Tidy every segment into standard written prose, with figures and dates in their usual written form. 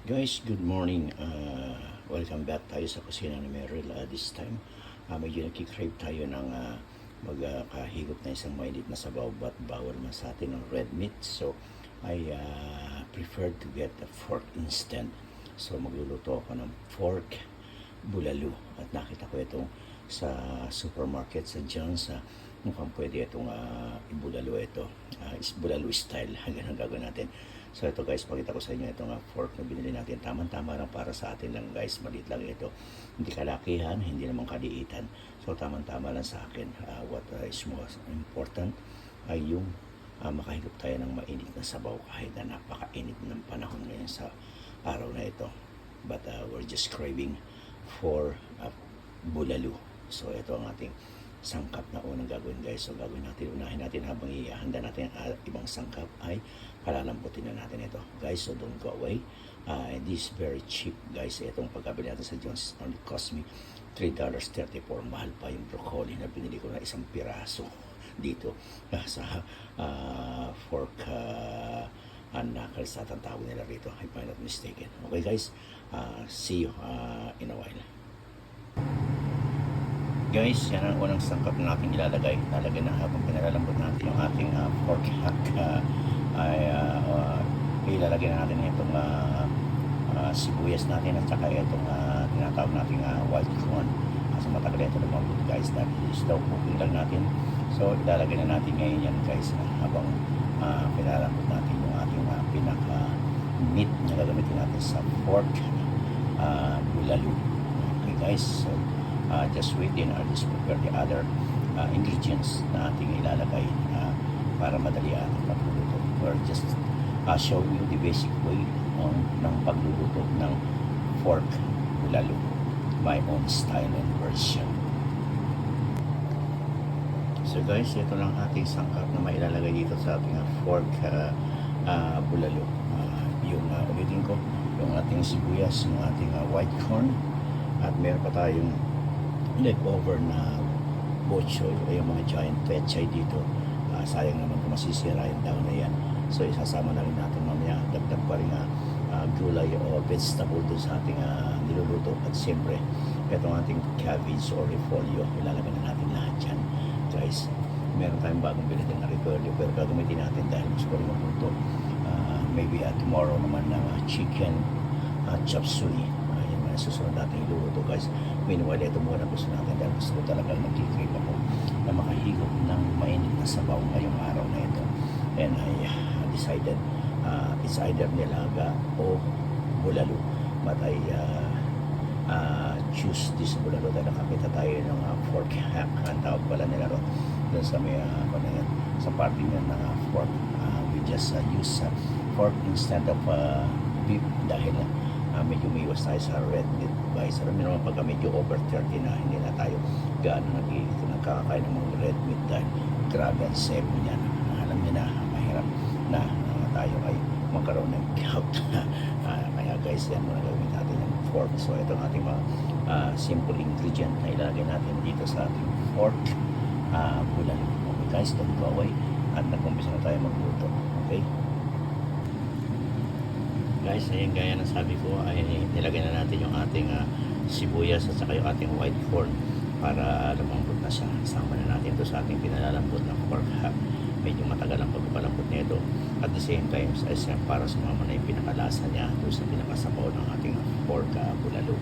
Guys, good morning. Welcome back tayo sa kusina ni Meryl. This time, medyo nagkikrave tayo ng magkahigop na isang mainit na sabaw, but bawal na sa atin ng red meat. So, I prefer to get a pork instant. So, magluluto ako ng pork bulalo. At nakita ko itong sa supermarket sa John's. Mukhang pwede itong ibulalo ito. Is bulalo style. Ganun gagawin natin. So ito guys, pakita ko sa inyo itong fork na binili natin. Tamang-tama lang para sa atin lang guys. Maliit lang ito. Hindi kalakihan, hindi naman kaliitan. So tamang-tama lang sa akin. What is most important ay yung makahigop tayo ng mainit na sabaw kahit na napakainit ng panahon ngayon sa araw na ito. But we're just craving for bulalo. So ito ang ating sangkap na unang gagawin guys. So gagawin natin, unahin natin habang ihanda natin ang ibang sangkap ay palalambutin na natin ito guys. So don't go away. This is very cheap guys. Itong pagkabili natin sa John's only cost me $3.34. Mahal pa yung broccoli na binili ko na isang piraso dito sa fork knuckles at ang tawag nila rito, if I'm not mistaken. Okay guys, see you in a while. Guys, yan ang unang sangkap na natin ilalagay. Lalagay na habang pinalalambot natin yung ating pork hack. Ilalagay na natin itong sibuyas natin at saka itong tinatawag natin white corn. Kasi matagal ito lumambot guys, dahil slow cooking lang natin. So ilalagay na natin ngayon yan guys habang pinalalambot natin yung ating pinaka meat na gagamitin natin sa pork bulalo. Okay guys, so just wait in, I'll just prepare the other ingredients na ating ilalagay para madali ang pagluluto. Or just show you the basic way ng pagluluto ng pork bulalo, my own style and version. So guys, ito lang ating sangkap na mailalagay dito sa ating pork bulalo. Ulitin ko, yung ating sibuyas, yung ating white corn, at meron pa tayong leftover na bok choy o yung mga giant pechay dito. Sayang naman kung masisira yung daon na yan. So isasama na rin natin mamaya. Dagdag pa rin gulay o vegetable doon sa ating niluluto. At siyempre, itong ating cabbage or repolyo, ilalagay na natin lahat yan. Guys, meron tayong bagong binili na repolyo pero gagamitin natin dahil gusto ko rin magluto. Maybe tomorrow naman ng chicken chop suey. Susunod natin iluluto guys. Meanwhile, ito muna gusto natin dahil gusto ko talagang nagkikrave ako na makahigop ng mainit na sabaw ngayong araw na ito. And I decided it's either nilaga o bulalo. But I choose this bulalo dahil nakakita tayo ng pork hack. Ang tawag pala nila ron doon sa may sa party nyo ng pork. We just use pork instead of beef dahil medyo umiwas tayo sa red meat guys. Alam niyo naman pagka medyo over 30 na hindi na tayo gaano nagkakain ng mga red meat dahil grabe ang sebo niyan. Alam niyo na mahirap na tayo ay magkaroon ng gout. Kaya guys, yan muna gawin natin ng pork. So ito ang ating mga simple ingredient na ilalagay natin dito sa ating pork bulalo. Okay guys, don't go away at nag-umpisa na tayo magluto. Okay guys, ayun gaya ng sabi ko ay nilagay na natin yung ating sibuyas at saka yung ating white corn para lumambot na siya. Sama na natin ito sa ating pinalalambot na pork hack. Medyo matagal ang pagpapalambot nito. At the same time, para sumama na yung pinakalasa niya doon sa pinakasabaw ng ating pork bulalo.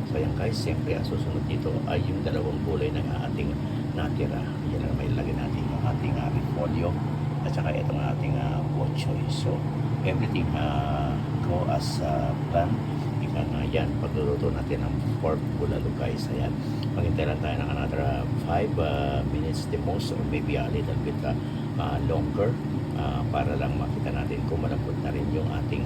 So ayan guys, siyempre ang susunod dito ay yung dalawang gulay ng ating natira. Yan na may ilagay natin yung ating repolyo at saka itong ating bok choy. So everything go as plan. Ika nga yan, pagluluto natin ng pork bulalo guys. Ayan, maghintay lang tayo ng another 5 minutes the most or maybe a little bit longer para lang makita natin kung malambot na rin yung ating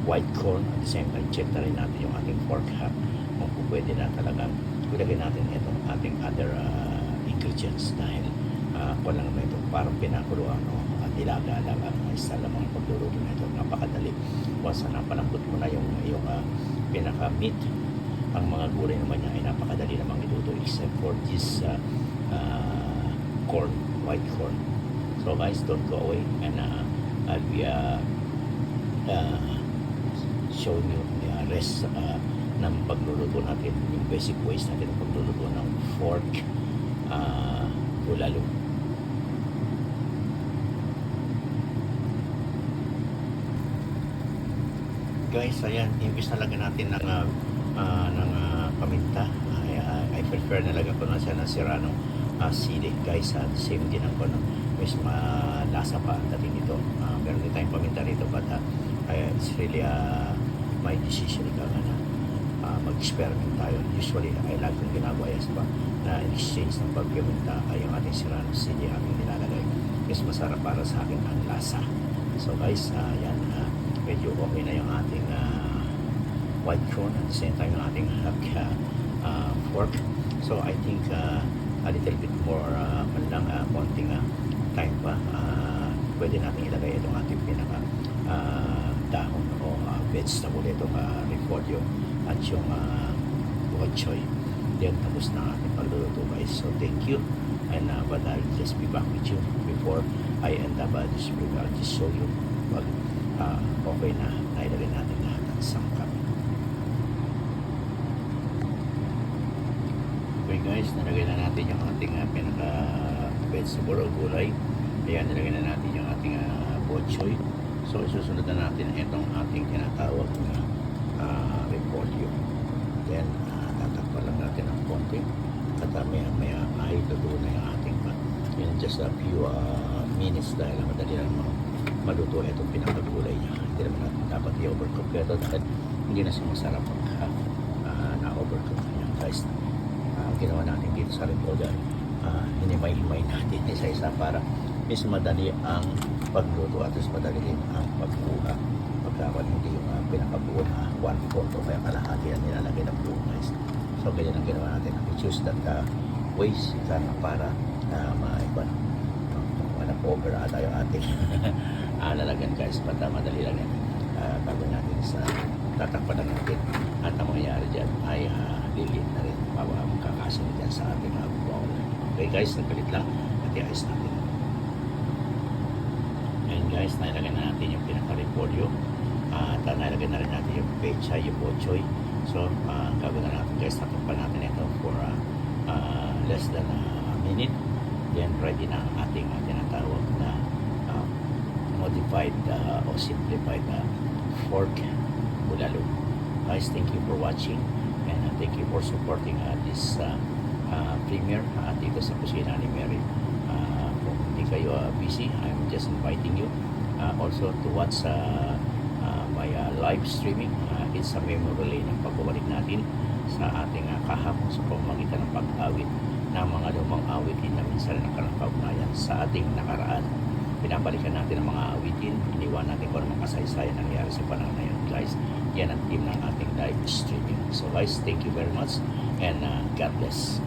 white corn. At the same time, check na rin natin yung ating pork hack kung pwede na talagang ilagay natin itong ating other ingredients dahil walang naman ito parang pinakuluan nilaga lang ang isa lamang pagluluto na ito. Napakadali. Once na napalambot mo na yung pinaka meat, ang mga gulay naman niya ay napakadali namang iluto except for this corn, white corn. So guys, don't go away and I'll be show you the rest ng pagluluto natin, yung basic ways natin ng pagluluto ng pork bulalo. Guys, ayan, imbis na lagyan natin ng paminta, I prefer na lagyan ko na siya ng serrano sili. Guys, same din ang kono. Mas malasa pa ang dating nito. Meron din tayong paminta rito, but it's really my decision ikaw na mag-experiment tayo. Usually, I like kong ginagawa yes ba, na in exchange ng pagpaminta ay yung ating serrano sili aming nilalagay. Mas masarap para sa akin ang lasa. So guys, yan, medyo okay na yung ating white corn at the same time yung ating pork. So I think a little bit more konting time pa, pwede natin ilagay itong ating pinaka dahon o vegetable, itong repolyo at yung bok choy. Then tapos na ating pagluluto guys. So thank you, and but I'll just be back with you before I end up this video. I'll just show you pag okay na nailagay natin lahat ng sangkap. Okay guys, nalagay na natin yung ating pinaka vegetable o gulay. Ayan, nilagay na natin yung ating bok choy. So isusunod na natin itong ating tinatawag na repolyo. Then tatakpan lang natin ng konti at maya ay luto na yung ating in just a few minutes dahil madali lang maluto itong pinakagulay niya. Hindi naman natin dapat i-overcook ito dahil hindi na siya masarap pag na-overcook niya guys. Ginawa natin dito sa repolyo, hinimay-himay natin isa-isa para mas madali ang pagluto at mas madali din ang pagbuha. Pagkawan hindi yung pinakabuo na 1/4 o kaya kalahati ang nilalagay ng buo guys. So ganyan ang ginawa natin. We choose that ways para over ata yung ating lalagyan guys. But madali lang yan. Bago natin sa tatakpan na natin at ang mangyayari dyan ay lilit na rin makakasunod dyan sa ating bowl. Okay guys, nagpalit lang at iayos natin. Ayan guys, nalagyan na natin yung pinaka-repolyo at nalagyan na rin natin yung pecha, yung bok choy. So gagawin na natin guys, tatakpan natin ito for less than a minute. Then ready na ang ating tinatawag na modified o simplified pork bulalo. Guys, thank you for watching and thank you for supporting this premiere dito sa kusina ni Mary. Kung hindi kayo busy, I'm just inviting you also to watch my live streaming. It's a memory ng pagbabalik natin sa ating kahapon sa pamamagitan ng pag-awit ng mga lumang awitin na minsan nakakaugnayan sa ating nakaraan. Pinabalikan natin ang mga awitin, iniwan natin kung anong kasaysayan nangyari sa panahon na yun guys. Yan ang team ng ating live streaming. So guys, thank you very much and God bless.